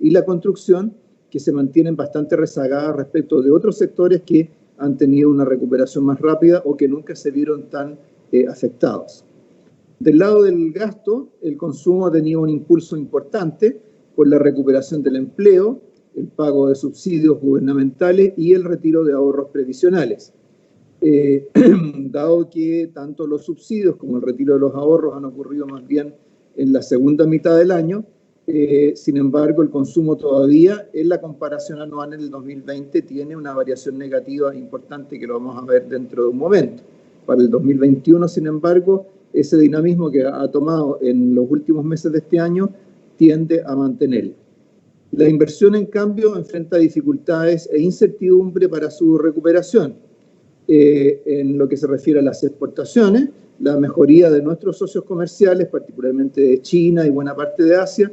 y la construcción, que se mantienen bastante rezagadas respecto de otros sectores que han tenido una recuperación más rápida o que nunca se vieron tan afectados. Del lado del gasto, el consumo ha tenido un impulso importante por la recuperación del empleo, el pago de subsidios gubernamentales y el retiro de ahorros previsionales. Dado que tanto los subsidios como el retiro de los ahorros han ocurrido más bien en la segunda mitad del año, sin embargo, el consumo todavía en la comparación anual en el 2020 tiene una variación negativa importante que lo vamos a ver dentro de un momento. Para el 2021, sin embargo, ese dinamismo que ha tomado en los últimos meses de este año tiende a mantenerlo. La inversión, en cambio, enfrenta dificultades e incertidumbre para su recuperación. En lo que se refiere a las exportaciones, la mejoría de nuestros socios comerciales, particularmente de China y buena parte de Asia,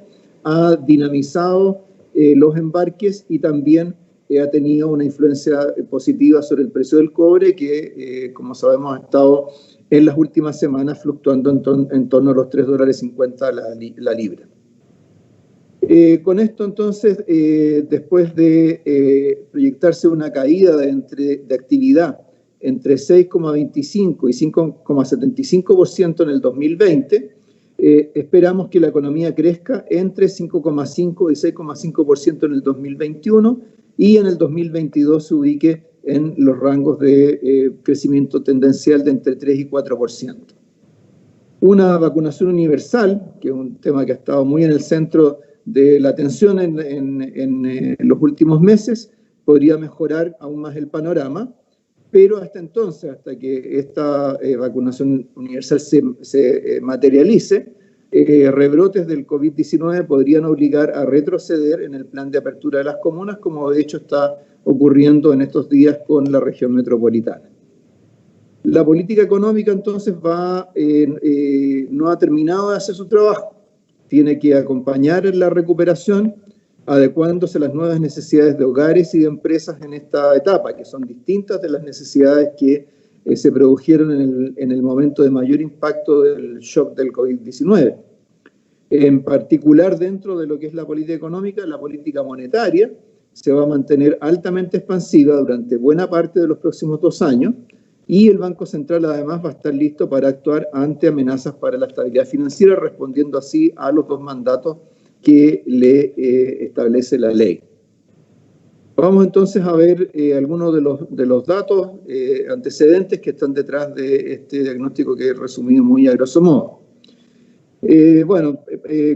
ha dinamizado los embarques y también ha tenido una influencia positiva sobre el precio del cobre que, como sabemos, ha estado en las últimas semanas fluctuando en torno a los $3.50 la libra. Con esto, entonces, después de proyectarse una caída de actividad entre 6,25 y 5,75% en el 2020, esperamos que la economía crezca entre 5,5 y 6,5% en el 2021 y en el 2022 se ubique en los rangos de crecimiento tendencial de entre 3 y 4%. Una vacunación universal, que es un tema que ha estado muy en el centro de la atención en los últimos meses, podría mejorar aún más el panorama, pero hasta entonces, hasta que esta vacunación universal se materialice, rebrotes del COVID-19 podrían obligar a retroceder en el plan de apertura de las comunas, como de hecho está ocurriendo en estos días con la región metropolitana. La política económica entonces no ha terminado de hacer su trabajo. Tiene que acompañar en la recuperación, adecuándose a las nuevas necesidades de hogares y de empresas en esta etapa, que son distintas de las necesidades que se produjeron en el momento de mayor impacto del shock del COVID-19. En particular, dentro de lo que es la política económica, la política monetaria se va a mantener altamente expansiva durante buena parte de los próximos 2 años y el Banco Central además va a estar listo para actuar ante amenazas para la estabilidad financiera, respondiendo así a los 2 mandatos que le establece la ley. Vamos entonces a ver algunos de los datos antecedentes que están detrás de este diagnóstico que he resumido muy a grosso modo.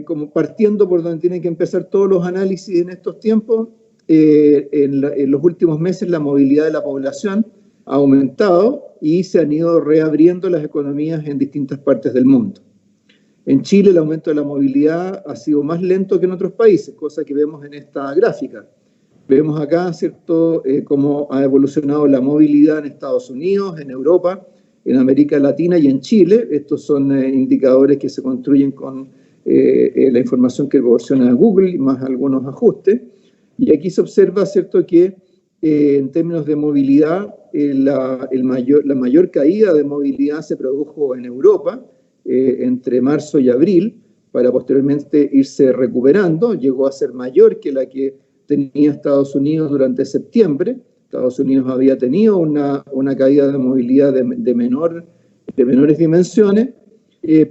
Como partiendo por donde tienen que empezar todos los análisis en estos tiempos, en los últimos meses la movilidad de la población ha aumentado y se han ido reabriendo las economías en distintas partes del mundo. En Chile el aumento de la movilidad ha sido más lento que en otros países, cosa que vemos en esta gráfica. Vemos acá, ¿cierto?, cómo ha evolucionado la movilidad en Estados Unidos, en Europa, en América Latina y en Chile. Estos son indicadores que se construyen con la información que proporciona Google, más algunos ajustes. Y aquí se observa, ¿cierto?, que en términos de movilidad, la mayor caída de movilidad se produjo en Europa, entre marzo y abril, para posteriormente irse recuperando. Llegó a ser mayor que la que tenía Estados Unidos durante septiembre. Estados Unidos había tenido una caída de movilidad de menores dimensiones,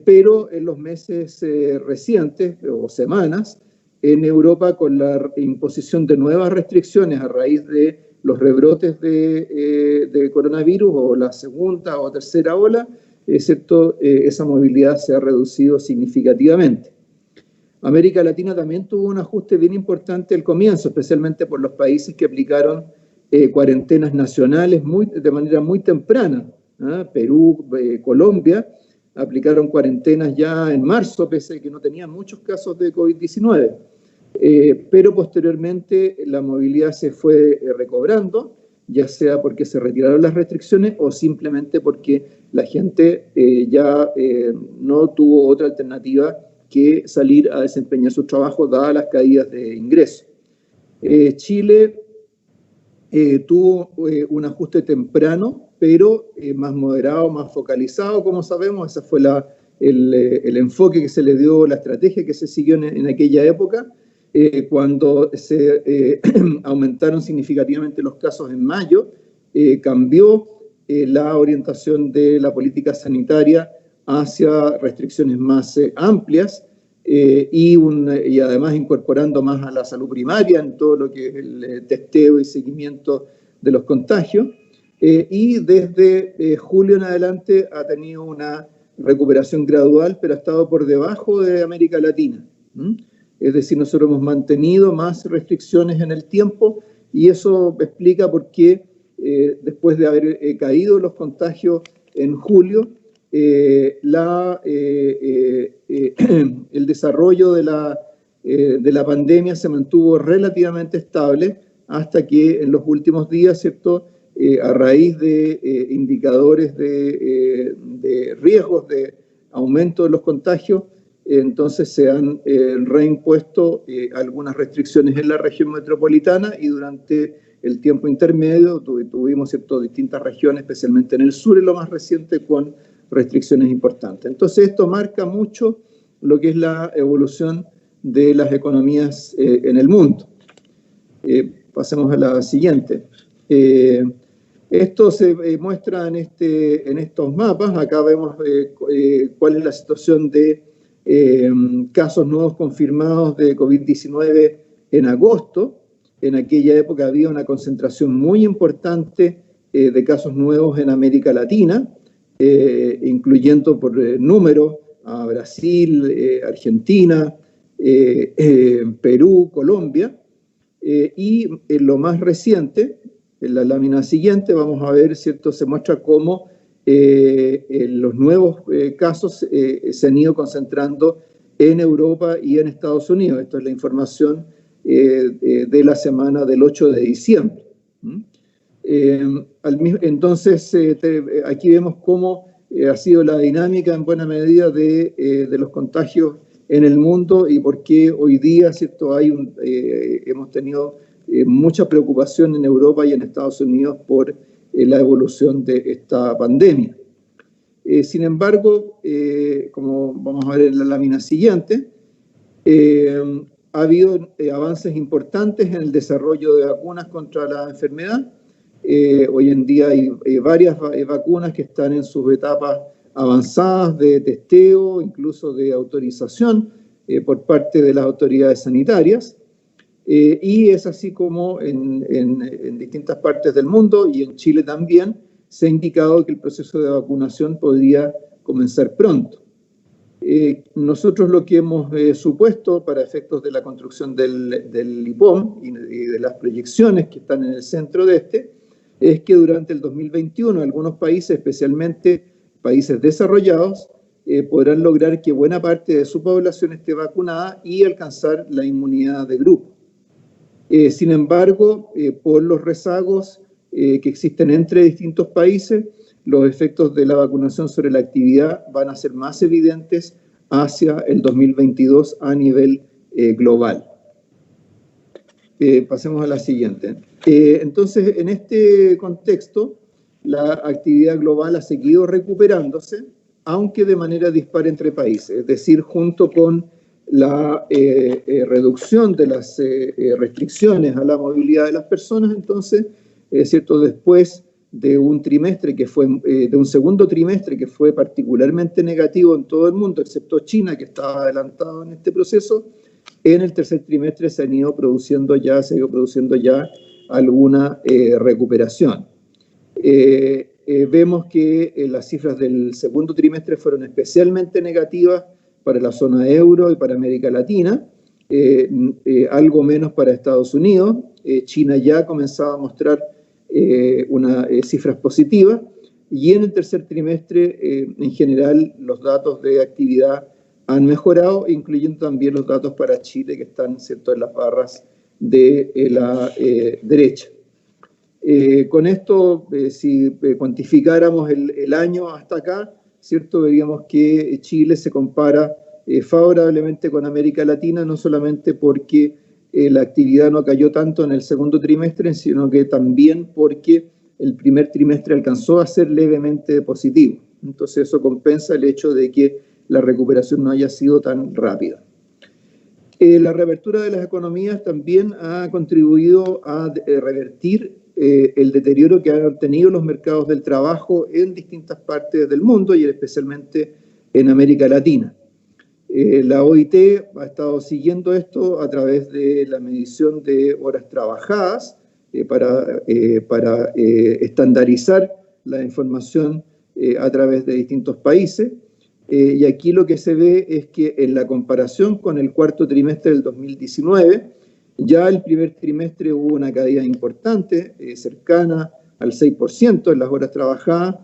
pero en los meses recientes o semanas, en Europa, con la imposición de nuevas restricciones a raíz de los rebrotes de coronavirus o la segunda o tercera ola, ¿cierto?, esa movilidad se ha reducido significativamente. América Latina también tuvo un ajuste bien importante al comienzo, especialmente por los países que aplicaron cuarentenas nacionales de manera muy temprana. Perú, Colombia, aplicaron cuarentenas ya en marzo, pese a que no tenían muchos casos de COVID-19. Pero posteriormente la movilidad se fue recobrando, ya sea porque se retiraron las restricciones o simplemente porque la gente ya no tuvo otra alternativa que salir a desempeñar sus trabajos dadas las caídas de ingresos. Chile tuvo un ajuste temprano, pero más moderado, más focalizado, como sabemos. Ese fue el enfoque que se le dio, la estrategia que se siguió en aquella época. Cuando se aumentaron significativamente los casos en mayo, cambió la orientación de la política sanitaria hacia restricciones más amplias y además incorporando más a la salud primaria en todo lo que es el testeo y seguimiento de los contagios. Y desde julio en adelante ha tenido una recuperación gradual, pero ha estado por debajo de América Latina. Es decir, nosotros hemos mantenido más restricciones en el tiempo y eso explica por qué después de haber caído los contagios en julio, el desarrollo de la pandemia se mantuvo relativamente estable hasta que en los últimos días, ¿cierto?, a raíz de indicadores de riesgos de aumento de los contagios, entonces se han reimpuesto algunas restricciones en la región metropolitana y durante el tiempo intermedio tuvimos, ¿cierto?, distintas regiones, especialmente en el sur, en lo más reciente, con restricciones importantes. Entonces esto marca mucho lo que es la evolución de las economías en el mundo. Pasemos a la siguiente. Esto se muestra en estos mapas. Acá vemos cuál es la situación de casos nuevos confirmados de COVID-19 en agosto. En aquella época había una concentración muy importante de casos nuevos en América Latina, incluyendo por número a Brasil, Argentina, Perú, Colombia. Y en lo más reciente, en la lámina siguiente, vamos a ver, ¿cierto?, se muestra cómo los nuevos casos se han ido concentrando en Europa y en Estados Unidos. Esto es la información de la semana del 8 de diciembre. Entonces, aquí vemos cómo ha sido la dinámica en buena medida de los contagios en el mundo y por qué hoy día, ¿cierto?, hemos tenido mucha preocupación en Europa y en Estados Unidos por la evolución de esta pandemia. Sin embargo, como vamos a ver en la lámina siguiente, ha habido avances importantes en el desarrollo de vacunas contra la enfermedad. Hoy en día hay varias vacunas que están en sus etapas avanzadas de testeo, incluso de autorización por parte de las autoridades sanitarias. Y es así como en distintas partes del mundo y en Chile también se ha indicado que el proceso de vacunación podría comenzar pronto. Nosotros lo que hemos supuesto para efectos de la construcción del IPOM y de las proyecciones que están en el centro de este, es que durante el 2021 algunos países, especialmente países desarrollados, podrán lograr que buena parte de su población esté vacunada y alcanzar la inmunidad de grupo. Sin embargo, por los rezagos que existen entre distintos países, los efectos de la vacunación sobre la actividad van a ser más evidentes hacia el 2022 a nivel global. Pasemos a la siguiente. Entonces, en este contexto, la actividad global ha seguido recuperándose, aunque de manera dispar entre países, es decir, junto con la reducción de las restricciones a la movilidad de las personas. Entonces, es cierto, después de un trimestre de un segundo trimestre que fue particularmente negativo en todo el mundo, excepto China, que estaba adelantado en este proceso, en el tercer trimestre se ha ido produciendo ya alguna recuperación. Vemos que las cifras del segundo trimestre fueron especialmente negativas para la zona euro y para América Latina, algo menos para Estados Unidos. China ya comenzaba a mostrar unas cifras positivas y en el tercer trimestre, en general, los datos de actividad han mejorado, incluyendo también los datos para Chile que están, ¿cierto?, en las barras de la derecha. Con esto, si cuantificáramos el año hasta acá, ¿cierto?, veríamos que Chile se compara favorablemente con América Latina, no solamente porque la actividad no cayó tanto en el segundo trimestre, sino que también porque el primer trimestre alcanzó a ser levemente positivo. Entonces eso compensa el hecho de que la recuperación no haya sido tan rápida. La reapertura de las economías también ha contribuido a revertir el deterioro que han tenido los mercados del trabajo en distintas partes del mundo y especialmente en América Latina. La OIT ha estado siguiendo esto a través de la medición de horas trabajadas para estandarizar la información a través de distintos países. Y aquí lo que se ve es que en la comparación con el cuarto trimestre del 2019, ya el primer trimestre hubo una caída importante, cercana al 6% en las horas trabajadas.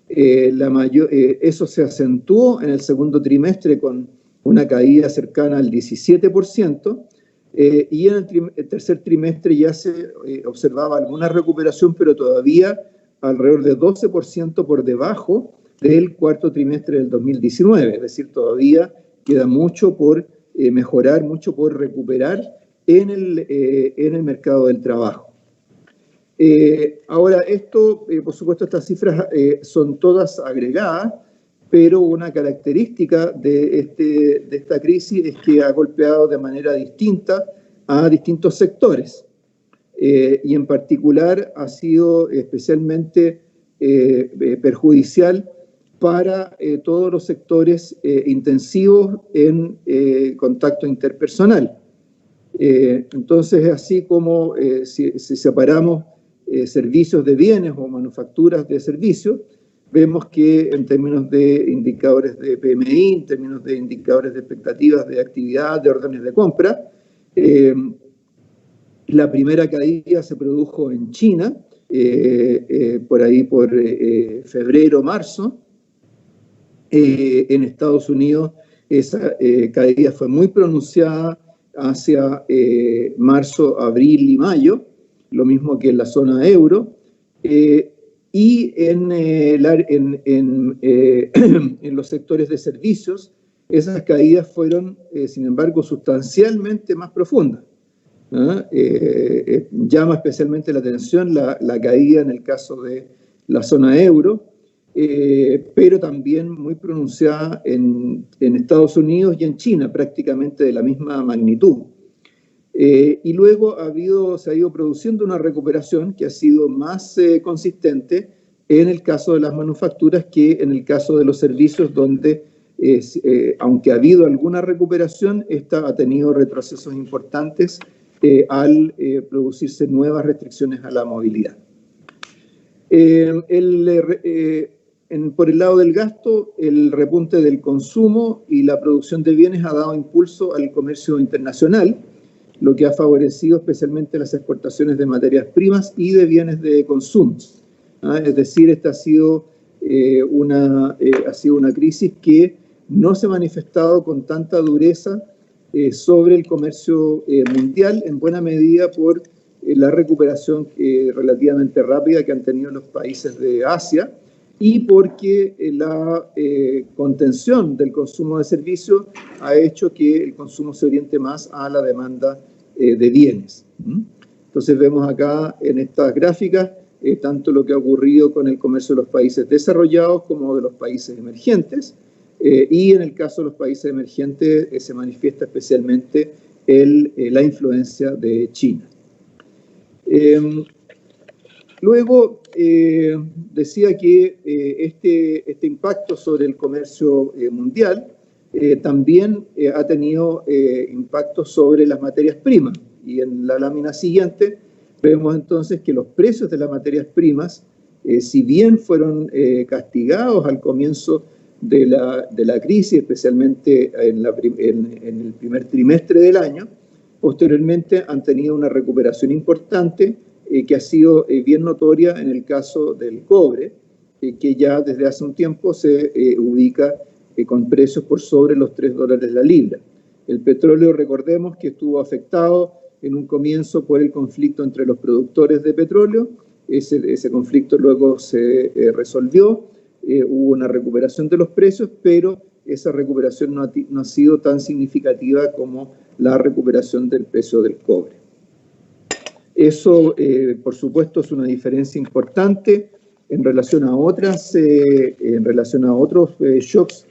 Eso se acentuó en el segundo trimestre con una caída cercana al 17%, y en el tercer trimestre ya se observaba alguna recuperación, pero todavía alrededor de 12% por debajo del cuarto trimestre del 2019, es decir, todavía queda mucho por mejorar, mucho por recuperar en el mercado del trabajo. Ahora, esto, por supuesto, estas cifras son todas agregadas, pero una característica de esta crisis es que ha golpeado de manera distinta a distintos sectores, y en particular ha sido especialmente perjudicial para todos los sectores intensivos en contacto interpersonal. Entonces, así como si separamos servicios de bienes o manufacturas de servicios, vemos que en términos de indicadores de PMI, en términos de indicadores de expectativas de actividad, de órdenes de compra, la primera caída se produjo en China, por ahí por febrero, marzo. En Estados Unidos esa caída fue muy pronunciada hacia marzo, abril y mayo, lo mismo que en la zona euro, y en los sectores de servicios esas caídas fueron, sin embargo, sustancialmente más profundas. Llama especialmente la atención la caída en el caso de la zona euro, pero también muy pronunciada en Estados Unidos y en China, prácticamente de la misma magnitud. Y luego se ha ido produciendo una recuperación que ha sido más consistente en el caso de las manufacturas que en el caso de los servicios, donde aunque ha habido alguna recuperación, esta ha tenido retrocesos importantes al producirse nuevas restricciones a la movilidad. Por el lado del gasto, el repunte del consumo y la producción de bienes ha dado impulso al comercio internacional, lo que ha favorecido especialmente las exportaciones de materias primas y de bienes de consumo. Es decir, esta ha sido una crisis que no se ha manifestado con tanta dureza sobre el comercio mundial, en buena medida por la recuperación relativamente rápida que han tenido los países de Asia, y porque la contención del consumo de servicios ha hecho que el consumo se oriente más a la demanda de bienes. Entonces vemos acá en estas gráficas tanto lo que ha ocurrido con el comercio de los países desarrollados como de los países emergentes, y en el caso de los países emergentes se manifiesta especialmente la influencia de China. Luego, decía que este impacto sobre el comercio mundial también ha tenido impacto sobre las materias primas. Y en la lámina siguiente vemos entonces que los precios de las materias primas, si bien fueron castigados al comienzo de la crisis, especialmente en el primer trimestre del año, posteriormente han tenido una recuperación importante que ha sido bien notoria en el caso del cobre, que ya desde hace un tiempo se ubica con precios por sobre los $3 la libra. El petróleo, recordemos que estuvo afectado en un comienzo por el conflicto entre los productores de petróleo. Ese conflicto luego se resolvió, hubo una recuperación de los precios, pero esa recuperación no ha sido tan significativa como la recuperación del precio del cobre. Eso, por supuesto, es una diferencia importante en relación a otros shocks